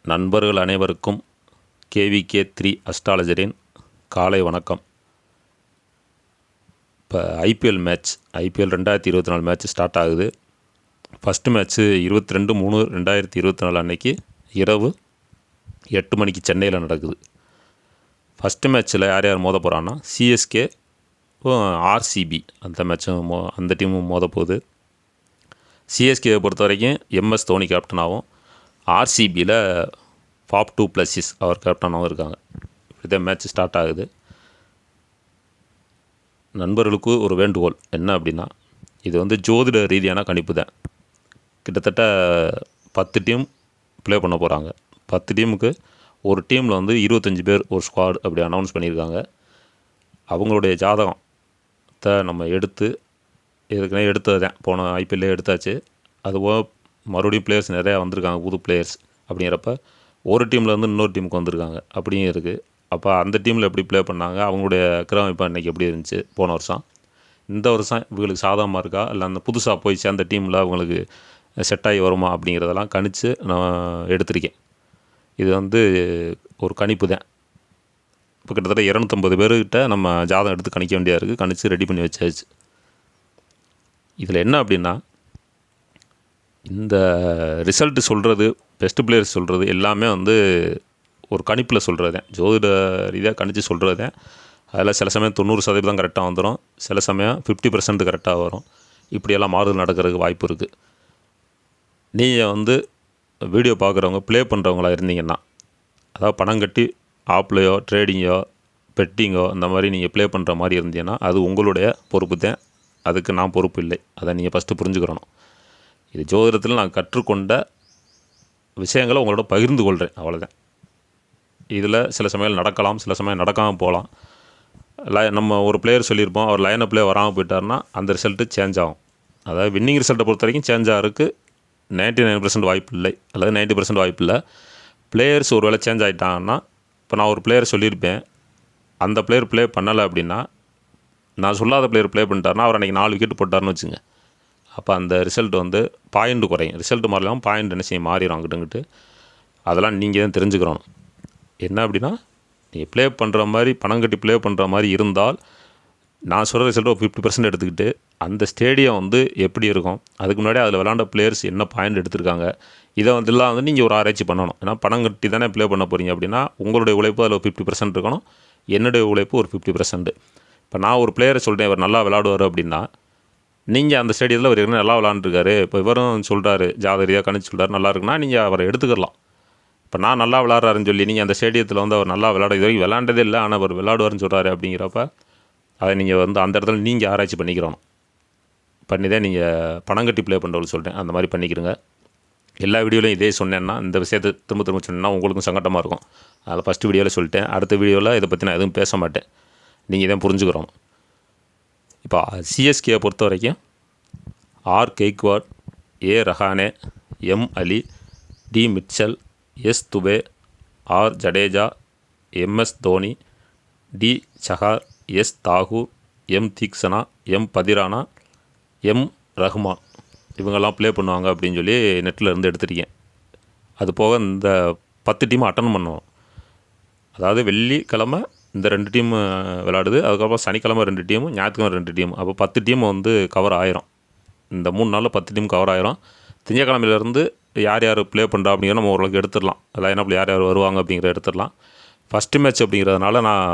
நண்பர்கள் அனைவருக்கும் KVK3 அஸ்ட்ராலஜரின் காலை வணக்கம். இப்போ ஐபிஎல் 2024 மேட்ச் ஸ்டார்ட் ஆகுது. ஃபஸ்ட்டு மேட்ச்சு 22/3/2024 அன்னைக்கு இரவு 8 மணிக்கு சென்னையில் நடக்குது. ஃபஸ்ட்டு மேட்ச்சில் யார் யார் மோத போகிறான்னா சிஎஸ்கே ஆர்சிபி அந்த டீமும் மோத போகுது. சிஎஸ்கேவை பொறுத்த வரைக்கும் MS தோனி கேப்டனாகவும் ஆர்சிபியில் ஃபாப் டூ பிளஸிஸ் அவர் கேப்டனாகவும் இருக்காங்க. இப்படிதான் மேட்ச் ஸ்டார்ட் ஆகுது. நண்பர்களுக்கு ஒரு வேண்டுகோள் என்ன அப்படின்னா, இது ஜோதிட ரீதியான கணிப்பு தான். கிட்டத்தட்ட 10 டீம் ப்ளே பண்ண போகிறாங்க. 10 டீமுக்கு ஒரு டீமில் 25 பேர் ஒரு ஸ்குவாட் அப்படி அனௌன்ஸ் பண்ணியிருக்காங்க. அவங்களுடைய ஜாதகத்தை நம்ம ஏற்கனவே எடுத்தது தான், போன ஐபிஎல்லே எடுத்தாச்சு. அதுபோக மறுபடியும் பிளேயர்ஸ் நிறையா வந்திருக்காங்க, புது பிளேயர்ஸ். அப்படிங்கிறப்ப ஒரு டீம்லேருந்து இன்னொரு டீமுக்கு வந்திருக்காங்க அப்படியும் இருக்குது. அப்போ அந்த டீமில் எப்படி ப்ளே பண்ணாங்க, அவங்களுடைய கிரகம் இன்றைக்கி எப்படி இருந்துச்சு போன வருஷம், இந்த வருஷம் இவங்களுக்கு சாதகமாக இருக்கா, இல்லை அந்த புதுசாக போய் சேர்ந்த டீமில் அவங்களுக்கு செட் ஆகி வருமா அப்படிங்கிறதெல்லாம் கணித்து நான் எடுத்திருக்கேன். இது ஒரு கணிப்பு தான். இப்போ கிட்டத்தட்ட 250 பேர்கிட்ட நம்ம ஜாதகம் எடுத்து கணிக்க வேண்டியதாக இருக்குது. கணித்து ரெடி பண்ணி வச்சாச்சு. இதில் என்ன அப்படின்னா, இந்த ரிசல்ட்டு சொல்கிறது, பெஸ்ட்டு பிளேயர்ஸ் சொல்கிறது எல்லாமே ஒரு கணிப்பில் சொல்கிறது தான், ஜோதிட ரீதியாக கணித்து சொல்கிறது தான். அதில் சில சமயம் 90% கரெக்டாக வந்துடும், சில சமயம் 50% கரெக்டாக வரும். இப்படியெல்லாம் மாறுதல் நடக்கிறதுக்கு வாய்ப்பு இருக்குது. நீங்கள் வீடியோ பார்க்குறவங்க ப்ளே பண்ணுறவங்களா இருந்தீங்கன்னா, அதாவது பணம் கட்டி ஆப்லையோ ட்ரேடிங்கோ பெட்டிங்கோ இந்த மாதிரி நீங்கள் ப்ளே பண்ணுற மாதிரி இருந்தீங்கன்னா அது உங்களுடைய பொறுப்பு தான். அதுக்கு நான் பொறுப்பு இல்லை. அதை நீங்கள் ஃபஸ்ட்டு புரிஞ்சுக்கிறணும். இது ஜோதிடத்தில் நான் கற்றுக்கொண்ட விஷயங்களை உங்களோட பகிர்ந்து கொள்கிறேன், அவ்வளோதான். இதில் சில சமயம் நடக்கலாம், சில சமயம் நடக்காமல் போகலாம். நம்ம ஒரு பிளேயர் சொல்லியிருப்போம், அவர் லைன் அப்லேயே வராமல் போயிட்டார்னா அந்த ரிசல்ட்டு சேஞ்ச் ஆகும். அதாவது வின்னிங் ரிசல்ட்டை பொறுத்த வரைக்கும் சேஞ்ச் ஆகிறதுக்கு 99% வாய்ப்பு இல்லை, அல்லது 90% வாய்ப்பு இல்லை. பிளேயர்ஸ் ஒரு வேளை சேஞ்ச் ஆகிட்டாங்கன்னா, இப்போ நான் ஒரு பிளேயர் சொல்லியிருப்பேன், அந்த பிளேயர் ப்ளே பண்ணலை அப்படின்னா, நான் சொல்லாத பிளேயர் ப்ளே பண்ணிட்டார்னா அவர் அன்றைக்கி 4 விக்கெட் போட்டார்னு வச்சுங்க. அப்போ அந்த ரிசல்ட் பாயிண்ட் குறையும். ரிசல்ட் மாறலாம், பாயிண்ட் என்ன செய்ய மாறிடும் அங்கிட்டு. அதெல்லாம் நீங்கள் தான் தெரிஞ்சுக்கிறணும். என்ன அப்படின்னா, நீங்கள் ப்ளே பண்ணுற மாதிரி பணம் கட்டி ப்ளே பண்ணுற மாதிரி இருந்தால், நான் சொல்கிற ரிசல்ட்டை 50% எடுத்துக்கிட்டு அந்த ஸ்டேடியம் எப்படி இருக்கும், அதுக்கு முன்னாடி அதில் விளாண்ட பிளேயர்ஸ் என்ன பாயிண்ட் எடுத்திருக்காங்க, இதை நீங்கள் ஒரு ஆராய்ச்சி பண்ணணும். ஏன்னா பணம் கட்டி தானே ப்ளே பண்ண போகிறீங்க அப்படின்னா உங்களுடைய உழைப்பு அதில் 50% இருக்கணும், என்னுடைய உழைப்பு ஒரு 50%. இப்போ நான் ஒரு பிளேயரை சொல்கிறேன், இவர் நல்லா விளாடுவார் அப்படின்னா, நீங்கள் அந்த ஸ்டேடியத்தில் அவர் நல்லா விளாண்டுருக்காரு, இப்போ இவரும் சொல்கிறாரு, ஜாதகரியாக கணிச்சு சொல்கிறாரு நல்லா இருக்குன்னா நீங்கள் அவரை எடுத்துக்கலாம். இப்போ நான் நல்லா விளாட்றாருன்னு சொல்லி நீங்கள் அந்த ஸ்டேடியத்தில் அவர் நல்லா இது வரைக்கும் விளாண்டதே இல்லை, ஆனால் அவர் விளாடுவார்னு சொல்கிறாரு அப்படிங்கிறப்ப அதை நீங்கள் அந்த இடத்துல நீங்கள் ஆராய்ச்சி பண்ணிக்கிறணும். பண்ணி தான் நீங்கள் பணம் கட்டி ப்ளே பண்ணுறவங்க சொல்கிறேன், அந்த மாதிரி பண்ணிக்கிறங்க. எல்லா வீடியோலையும் இதே சொன்னேன்னா, இந்த விஷயத்தை திரும்ப சொன்னேன்னா உங்களுக்கும் சங்கடமாக இருக்கும். அதில் ஃபஸ்ட்டு வீடியோவில் சொல்லிட்டேன், அடுத்த வீடியோவில் இதை பற்றி நான் எதுவும் பேச மாட்டேன். நீங்கள் இதான் புரிஞ்சுக்கிறோம். இப்போ சிஎஸ்கேயை பொறுத்த வரைக்கும் R Gaikwad, A Rahane, M Ali, D Mitchell, S Dube, R Jadeja, MS Dhoni, D Chahar, S Thakur, M Theekshana, M Pathirana, M Rahman, இவங்கெல்லாம் ப்ளே பண்ணுவாங்க அப்படின்னு சொல்லி நெட்டில் இருந்து எடுத்துருக்கேன். அது போக இந்த 10 டீம் அட்டன் பண்ணுவோம். அதாவது வெள்ளிக்கிழமை இந்த 2 டீம் விளாடுது, அதுக்கப்புறம் சனிக்கிழமை 2 டீமும், ஞாயிற்றுக்கிழமை 2 டீம். அப்போ 10 டீம் கவர் ஆயிரும். இந்த 3 நாளில் 10 டீம் கவர் ஆயிரும். திங்கக்கிழமையிலேருந்து யார் யார் ப்ளே பண்ணுறா அப்படிங்கிற நம்ம ஓரளவுக்கு எடுத்துடலாம். லைனப்பில் யார் யார் வருவாங்க அப்படிங்கிற எடுத்துடலாம். ஃபஸ்ட்டு மேட்ச் அப்படிங்கிறதுனால நான்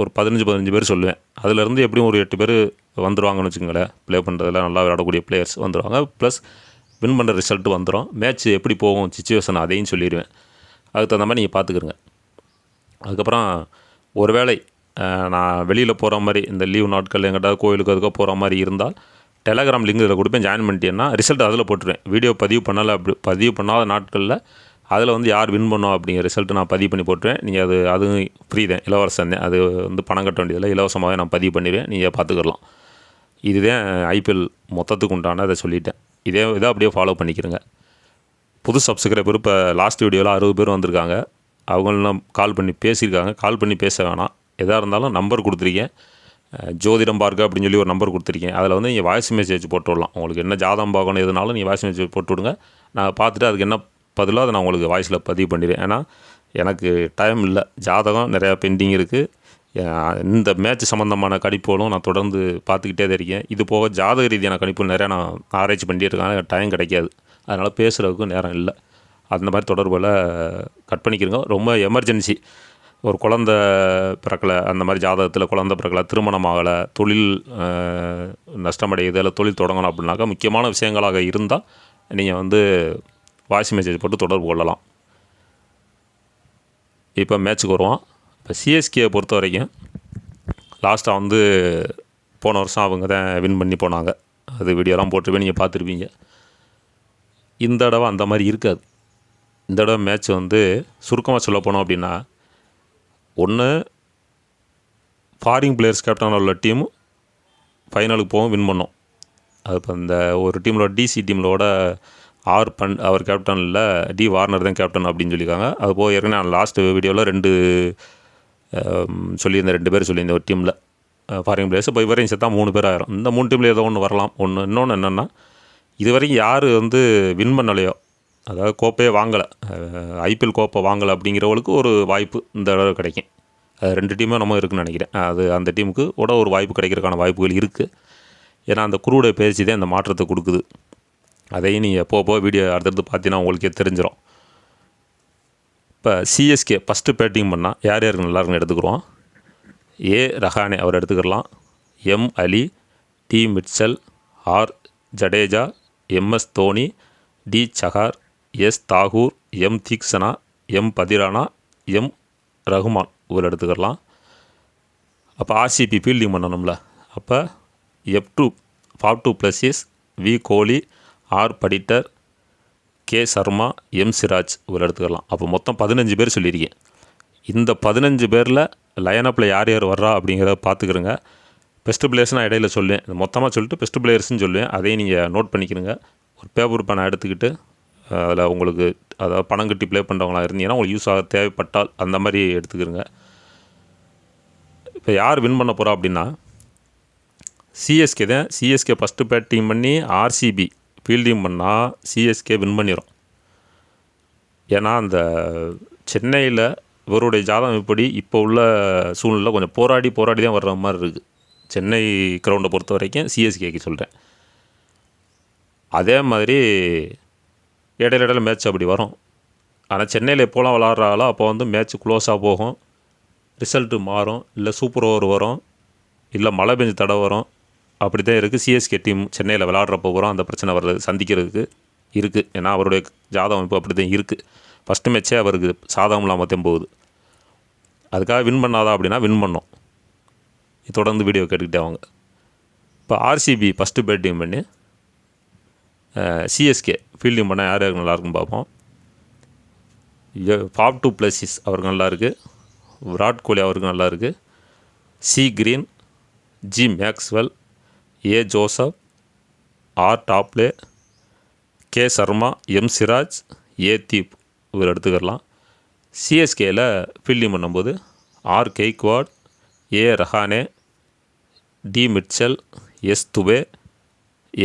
ஒரு 15 பேர் சொல்லுவேன். அதிலேருந்து எப்படியும் ஒரு 8 பேர் வந்துடுவாங்கன்னு வச்சுக்கோங்களேன். ப்ளே பண்ணுறதுல நல்லா விளையாடக்கூடிய பிளேயர்ஸ் வந்துடுவாங்க. ப்ளஸ் வின் பண்ணுற ரிசல்ட்டு வந்துடும். மேட்ச் எப்படி போகும் சிச்சுவேஷன் அதையும் சொல்லிடுவேன். அதுக்கு தகுந்த மாதிரி நீங்கள் பார்த்துக்குருங்க. அதுக்கப்புறம் ஒரு வேளை நான் வெளியில் போகிற மாதிரி இந்த லீவ் நாட்கள் எங்கிட்ட கோயிலுக்கு அதுக்கோ போகிற மாதிரி இருந்தால் டெலகிராம் லிங்க் இதில் கொடுப்பேன், ஜாயின் பண்ணிட்டேன்னா ரிசல்ட் அதில் போட்டுருவேன். வீடியோ பதிவு பதிவு பண்ணாத நாட்களில் அதில் யார் வின் பண்ணோம் அப்படிங்கிற ரிசல்ட்டு நான் பதிவு பண்ணி போட்டுருவேன். நீங்கள் அதுவும் ஃப்ரீ தான், இலவசம் தான். அது பணம் கட்ட வேண்டியதில்லை, இலவசமாகவே நான் பதிவு பண்ணிடுவேன், நீங்கள் பார்த்துக்கலாம். இதுதான் ஐபிஎல் மொத்தத்துக்கு உண்டான அதை சொல்லிட்டேன். இதை அப்படியே ஃபாலோ பண்ணிக்கிறேங்க. புது சப்ஸ்கிரைபர் இப்போ லாஸ்ட் வீடியோவில் 60 பேர் வந்திருக்காங்க. அவங்களும் கால் பண்ணி பேசியிருக்காங்க. கால் பண்ணி பேச வேணாம், எதாக இருந்தாலும் நம்பர் கொடுத்துருக்கேன், ஜோதிடம் பார்க்க அப்படின்னு சொல்லி ஒரு நம்பர் கொடுத்துருக்கேன். அதில் நீங்கள் வாய்ஸ் மெசேஜ் போட்டு விடலாம். உங்களுக்கு என்ன ஜாதகம் பார்க்கணும் எதுனாலும் நீங்கள் வாய்ஸ் மெசேஜ் போட்டு விடுங்க. நான் பார்த்துட்டு அதுக்கு என்ன பதிலாக அதை நான் உங்களுக்கு வாய்ஸில் பதிவு பண்ணிடுறேன். ஏன்னா எனக்கு டைம் இல்லை, ஜாதகம் நிறையா பெண்டிங் இருக்குது. இந்த மேட்ச் சம்மந்தமான கணிப்புகளும் நான் தொடர்ந்து பார்த்துக்கிட்டே தான் இருக்கேன். இது போக ஜாதக ரீதியான கணிப்புகள் நிறையா நான் ஆராய்ச்சி பண்ணிகிட்டு இருக்கேன். எனக்கு டைம் கிடைக்காது, அதனால் பேசுகிறதுக்கும் நேரம் இல்லை. அந்த மாதிரி தொடர்பில் கட் பண்ணிக்கிறங்க. ரொம்ப எமர்ஜென்சி, ஒரு குழந்த பிறக்கலை, அந்த மாதிரி ஜாதகத்தில் குழந்த பிறக்கலை, திருமணம் ஆகலை, தொழில் நஷ்டமடையுது, இல்லை தொழில் தொடங்கணும் அப்படின்னாக்கா முக்கியமான விஷயங்களாக இருந்தால் நீங்கள் வந்து வாய்ஸ் மெசேஜ் போட்டு தொடர்பு கொள்ளலாம். இப்போ மேட்ச்சுக்கு வருவோம். இப்போ சிஎஸ்கேயை பொறுத்த வரைக்கும் லாஸ்ட்டாக வந்து போன வருஷம் அவங்க தான் வின் பண்ணி போனாங்க. அது வீடியோலாம் போட்டுருப்பேன், நீங்கள் பார்த்துருப்பீங்க. இந்த தடவை அந்த மாதிரி இருக்காது. இந்த தடவை மேட்ச் வந்து சுருக்கமாக சொல்ல போனோம் அப்படின்னா, ஒன்று ஃபாரின் பிளேயர்ஸ் கேப்டனாக உள்ள டீம் ஃபைனலுக்கு போகும், வின் பண்ணோம். அது இப்போ இந்த ஒரு டீமோட டிசி டீமோட அவர் கேப்டன் இல்லை, டி வார்னர் தான் கேப்டன் அப்படின்னு சொல்லியிருக்காங்க. அது போக ஏற்கனவே நான் லாஸ்ட் வீடியோவில் 2 சொல்லியிருந்தேன், 2 பேர் சொல்லியிருந்தேன் ஒரு டீமில் ஃபாரின் பிளேயர்ஸ். இப்போ இவரையும் சேர்த்தா 3 பேர் ஆயிரும். இந்த 3 டீமில் ஏதோ ஒன்று வரலாம். இன்னொன்று என்னென்னா, இது வரைக்கும் யார் வந்து வின் பண்ணலையோ, அதாவது கோப்பையே வாங்கலை, ஐபிஎல் கோப்பை வாங்கலை அப்படிங்கிறவங்களுக்கு ஒரு வாய்ப்பு இந்த தடவை கிடைக்கும். அது 2 டீமும் நம்ம இருக்குன்னு நினைக்கிறேன். அது அந்த டீமுக்கு கூட ஒரு வாய்ப்பு கிடைக்கிறதுக்கான வாய்ப்புகள் இருக்குது. ஏன்னா அந்த குருவுடைய பயிற்சி தான் இந்த மாற்றத்தை கொடுக்குது. அதையும் நீங்கள் போக வீடியோ அடுத்தடுத்து பார்த்தீங்கன்னா உங்களுக்கே தெரிஞ்சிடும். இப்போ சிஎஸ்கே ஃபஸ்ட்டு பேட்டிங் பண்ணால் யார் யாருக்கு நல்லாருக்குன்னு எடுத்துக்கிறோம். ஏ ரஹானே அவர் எடுத்துக்கலாம், M Ali, D Mitchell, R Jadeja, MS Dhoni, D Chahar, S Thakur, M Theekshana, M Pathirana, M Rahman இவர் எடுத்துக்கலாம். அப்போ ஆர்சிபி ஃபீல்டிங் பண்ணணும்ல, அப்போ F2 +S, V Kohli, R Patidar, K Sharma, M Siraj இவர் எடுத்துக்கலாம். அப்போ மொத்தம் 15 பேர் சொல்லியிருக்கேன். இந்த 15 பேரில் லைனப்பில் யார் யார் வர்றா அப்படிங்கிறத பார்த்துக்கிறங்க. பெஸ்ட்டு பிளேயர்ஸ் நான் இடையில சொல்லுவேன், மொத்தமாக சொல்லிட்டு பெஸ்ட்டு பிளேயர்ஸ்னு சொல்லுவேன். அதையும் நீங்கள் நோட் பண்ணிக்கிறங்க. ஒரு பேப்பர் பேனை எடுத்துக்கிட்டு அதில் உங்களுக்கு அதாவது பணம் கட்டி ப்ளே பண்ணுறவங்களா இருந்தீங்கன்னா உங்களுக்கு யூஸ் ஆக தேவைப்பட்டால் அந்த மாதிரி எடுத்துக்கிறங்க. இப்போ யார் வின் பண்ண போகிறா அப்படின்னா சிஎஸ்கே தான். சிஎஸ்கே ஃபஸ்ட்டு பேட்டிங் பண்ணி ஆர்சிபி ஃபீல்டிங் பண்ணால் சிஎஸ்கே வின் பண்ணிடும். ஏன்னா அந்த சென்னையில் இவருடைய ஜாதகம் இப்படி இப்போ உள்ள சூழ்நிலை கொஞ்சம் போராடி தான் வர்ற மாதிரி இருக்குது. சென்னை கிரவுண்டை பொறுத்த வரைக்கும் சிஎஸ்கேக்கு சொல்கிறேன். அதே மாதிரி இடையில மேட்ச் அப்படி வரும். ஆனால் சென்னையில் எப்போலாம் விளாட்றாங்களோ அப்போ வந்து மேட்ச் க்ளோஸாக போகும், ரிசல்ட்டு மாறும், இல்லை சூப்பர் ஓவர் வரும், இல்லை மழை பெஞ்சு தடை வரும். அப்படி தான் இருக்குது. சிஎஸ்கே டீம் சென்னையில் விளாட்றப்போ போகிறோம் அந்த பிரச்சனை வர்றது சந்திக்கிறதுக்கு இருக்குது. ஏன்னா அவருடைய ஜாதகம் இப்போ அப்படி தான் இருக்குது. ஃபஸ்ட்டு மேட்ச்சே அவருக்கு சாதகம் இல்லாமல் தான் போகுது. அதுக்காக வின் பண்ணாதா அப்படின்னா வின் பண்ணோம். தொடர்ந்து வீடியோ கேட்டுக்கிட்டே அவங்க. இப்போ ஆர்சிபி ஃபஸ்ட்டு பேட்டிங் பண்ணி சிஎஸ்கே ஃபீல்டிங் பண்ணால் யார் யாருக்கு நல்லாயிருக்குன்னு பார்ப்போம். F2 +S அவருக்கு நல்லாயிருக்கு, விராட் கோலி அவருக்கு நல்லாயிருக்கு, C Green, G Maxwell, A Joseph, R Topley, K Sharma, M Siraj, A Deep இவர் எடுத்துக்கலாம். சிஎஸ்கேயில் ஃபீல்டிங் பண்ணும்போது R Gaikwad, A Rahane, D Mitchell, S Dube,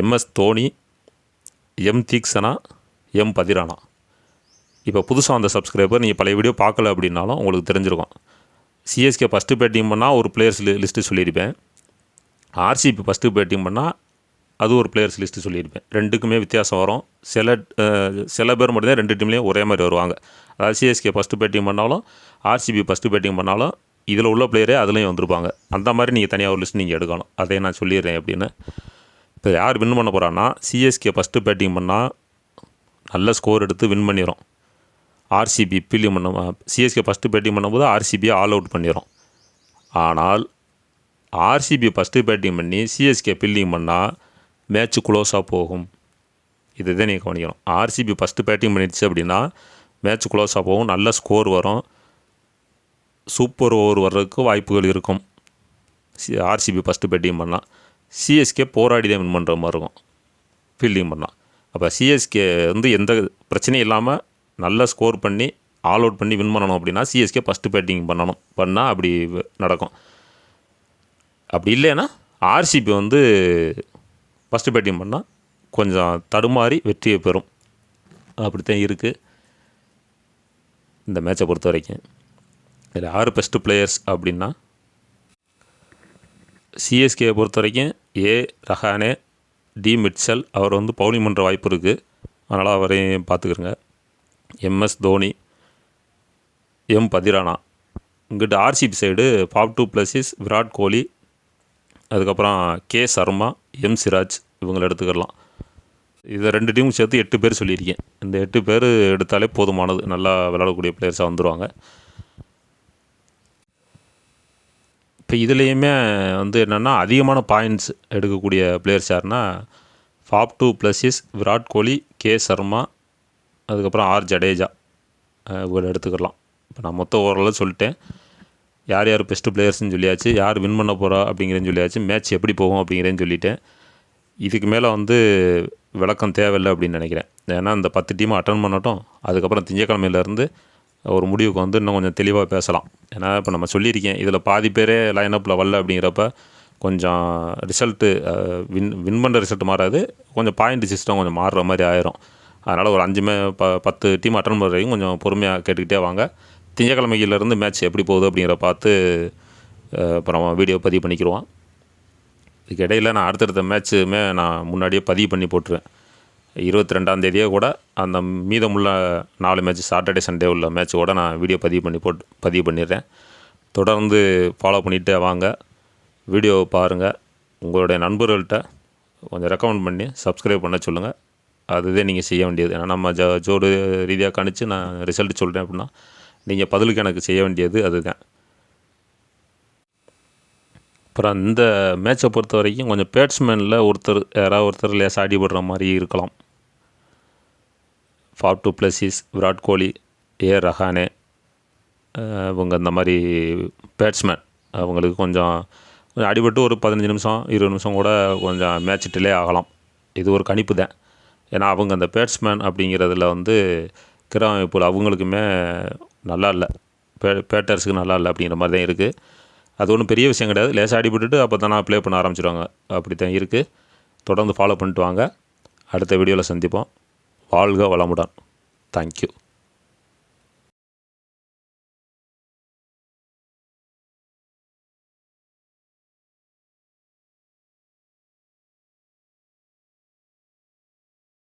MS Dhoni, M Theekshana, M Pathirana. இப்போ புதுசாக வந்த சப்ஸ்கிரைபர் நீங்கள் பழைய வீடியோ பார்க்கல அப்படின்னாலும் உங்களுக்கு தெரிஞ்சிருக்கும். சிஎஸ்கே ஃபஸ்ட்டு பேட்டிங் பண்ணால் ஒரு பிளேயர்ஸ் லிஸ்ட்டு சொல்லியிருப்பேன். ஆர்சிபி ஃபஸ்ட்டு பேட்டிங் பண்ணால் அது ஒரு பிளேயர்ஸ் லிஸ்ட்டு சொல்லியிருப்பேன். ரெண்டுக்குமே வித்தியாசம் வரும். சில பேர் மட்டும்தான் 2 டீம்லேயும் ஒரே மாதிரி வருவாங்க. அதாவது சிஎஸ்கே ஃபஸ்ட்டு பேட்டிங் பண்ணாலும் ஆர்சிபி ஃபஸ்ட்டு பேட்டிங் பண்ணாலும் இதில் உள்ள பிளேயரே அதுலேயும் வந்திருப்பாங்க. அந்த மாதிரி நீங்கள் தனியாக ஒரு லிஸ்ட் நீங்கள் எடுக்கணும். அதை நான் சொல்லிடுறேன் அப்படின்னு. இப்போ யார் வின் பண்ண போகிறான்னா சிஎஸ்கே ஃபஸ்ட்டு பேட்டிங் பண்ணால் நல்ல ஸ்கோர் எடுத்து வின் பண்ணிடும். ஆர்சிபி ஃபீல்டிங் பண்ண சிஎஸ்கே ஃபஸ்ட்டு பேட்டிங் பண்ணும்போது ஆர்சிபியை ஆல் அவுட் பண்ணிடும். ஆனால் ஆர்சிபி ஃபஸ்ட்டு பேட்டிங் பண்ணி சிஎஸ்கே ஃபீல்டிங் பண்ணால் மேட்ச்சு க்ளோஸாக போகும். இதுதான் நீங்கள் கவனிக்கணும். ஆர்சிபி ஃபஸ்ட்டு பேட்டிங் பண்ணிடுச்சு அப்படின்னா மேட்ச் க்ளோஸாக போகும், நல்ல ஸ்கோர் வரும், சூப்பர் ஓவர் வர்றதுக்கு வாய்ப்புகள் இருக்கும். ஆர்சிபி ஃபஸ்ட்டு பேட்டிங் பண்ணால் சிஎஸ்கே போராடி தான் வின் பண்ணுற மாதிரி இருக்கும் ஃபீல்டிங் பண்ணால். அப்போ சிஎஸ்கே வந்து எந்த பிரச்சனையும் இல்லாமல் நல்லா ஸ்கோர் பண்ணி ஆல் அவுட் பண்ணி வின் பண்ணணும் அப்படின்னா சிஎஸ்கே ஃபஸ்ட்டு பேட்டிங் பண்ணால் அப்படி நடக்கும். அப்படி இல்லைன்னா ஆர்சிபி வந்து ஃபஸ்ட்டு பேட்டிங் பண்ணால் கொஞ்சம் தடுமாறி வெற்றியை பெறும். அப்படித்தான் இருக்குது. இந்த மேட்சை பொறுத்த வரைக்கும். இதில் யார் பெஸ்ட்டு பிளேயர்ஸ் அப்படின்னா, சிஎஸ்கேயை பொறுத்த வரைக்கும் ரஹானே, டி மிட்சல் அவர் வந்து பவுலிங் பண்ணுற வாய்ப்பு இருக்குது, அதனால் அவரையும் பார்த்துக்கிறங்க. எம்எஸ் தோனி, பதிரானா. இங்கிட்ட RCB side Faf du Plessis, Virat Kohli, அதுக்கப்புறம் கே சர்மா, சிராஜ் இவங்களை எடுத்துக்கலாம். இதை 2 டீமும் சேர்த்து 8 பேர் சொல்லியிருக்கேன். இந்த 8 பேர் எடுத்தாலே போதுமானது, நல்லா விளையாடக்கூடிய பிளேயர்ஸாக வந்துடுவாங்க. இப்போ இதுலேயுமே வந்து என்னென்னா அதிகமான பாயிண்ட்ஸ் எடுக்கக்கூடிய பிளேயர்ஸ் யாருன்னா, ஃபாப் டூ ப்ளஸிஸ், விராட் கோலி, கே சர்மா, அதுக்கப்புறம் ஜடேஜா இவரை எடுத்துக்கலாம். இப்போ நான் மொத்த ஓவராலாக சொல்லிட்டேன். யார் யார் பெஸ்ட்டு பிளேயர்ஸ்னு சொல்லியாச்சு, யார் வின் பண்ண போகிறா அப்படிங்கிறேன்னு சொல்லியாச்சு, மேட்ச் எப்படி போகும் அப்படிங்கிறேன்னு சொல்லிட்டேன். இதுக்கு மேலே வந்து விளக்கம் தேவையில்லை அப்படின்னு நினைக்கிறேன். ஏன்னா இந்த 10 டீமும் அட்டன் பண்ணட்டும், அதுக்கப்புறம் திங்கக்கிழமையிலேருந்து ஒரு முடிவுக்கு வந்து இன்னும் கொஞ்சம் தெளிவாக பேசலாம். ஏன்னா இப்போ நம்ம சொல்லியிருக்கேன், இதில் பாதி பேரே லைனப்பில் வரல அப்படிங்கிறப்ப கொஞ்சம் ரிசல்ட்டு வின் பண்ணுற ரிசல்ட் மாறாது, கொஞ்சம் பாயிண்ட் சிஸ்டம் கொஞ்சம் மாறுற மாதிரி ஆயிரும். அதனால் ஒரு 10 டீம் அட்டன் பண்ணுற வரைக்கும் கொஞ்சம் பொறுமையாக கேட்டுக்கிட்டே வாங்க. திங்கக்கிழமையிலேருந்து மேட்ச் எப்படி போகுது அப்படிங்கிற பார்த்து அப்புறம் வீடியோ பதிவு பண்ணிக்கிடுவான். இதுக்கு இடையில் நான் அடுத்தடுத்த மேட்ச்சுமே நான் முன்னாடியே பதிவு பண்ணி போட்டுருவேன். 22ஆந்தேதியே கூட அந்த மீதமுள்ள 4 மேட்ச் சாட்டர்டே சண்டே உள்ள மேட்ச் கூட நான் வீடியோ பதிவு பண்ணிடுறேன். தொடர்ந்து ஃபாலோ பண்ணிகிட்டே வாங்க, வீடியோ பாருங்கள், உங்களுடைய நண்பர்கள்ட்ட கொஞ்சம் ரெக்கமெண்ட் பண்ணி சப்ஸ்கிரைப் பண்ண சொல்லுங்கள். அதுதான் நீங்கள் செய்ய வேண்டியது. ஏன்னா நம்ம ஜோடு ரீதியாக கணிச்சு நான் ரிசல்ட் சொல்கிறேன் அப்படின்னா நீங்கள் பதிலுக்கு எனக்கு செய்ய வேண்டியது அதுதான். அப்புறம் இந்த மேட்சை பொறுத்த வரைக்கும் கொஞ்சம் பேட்ஸ்மேனில் யாராவது ஒருத்தர் லேசாக அடிபடுற மாதிரி இருக்கலாம். ஃபாப் டூ ப்ளஸிஸ், விராட் கோலி, ரஹானே இவங்க இந்த மாதிரி பேட்ஸ்மேன் அவங்களுக்கு கொஞ்சம் அடிபட்டு ஒரு 15 நிமிஷம் 20 நிமிஷம் கூட கொஞ்சம் மேட்ச் டிலே ஆகலாம். இது ஒரு கணிப்பு தான். ஏன்னா அவங்க அந்த பேட்ஸ்மேன் அப்படிங்கிறதுல வந்து கிராமப்புல அவங்களுக்குமே நல்லா இல்லை, பேட்டர்ஸுக்கு நல்லா இல்லை அப்படிங்கிற மாதிரி தான் இருக்குது. அது ஒன்றும் பெரிய விஷயம் கிடையாது, லேசாக அடிபட்டுட்டு அப்போ தான் ப்ளே பண்ண ஆரம்பிச்சிடுவாங்க. அப்படி தான் இருக்குது. தொடர்ந்து ஃபாலோ பண்ணிட்டு வாங்க. அடுத்த வீடியோவில் சந்திப்போம். வாழ்க வளமுடன். தேங்க்யூ.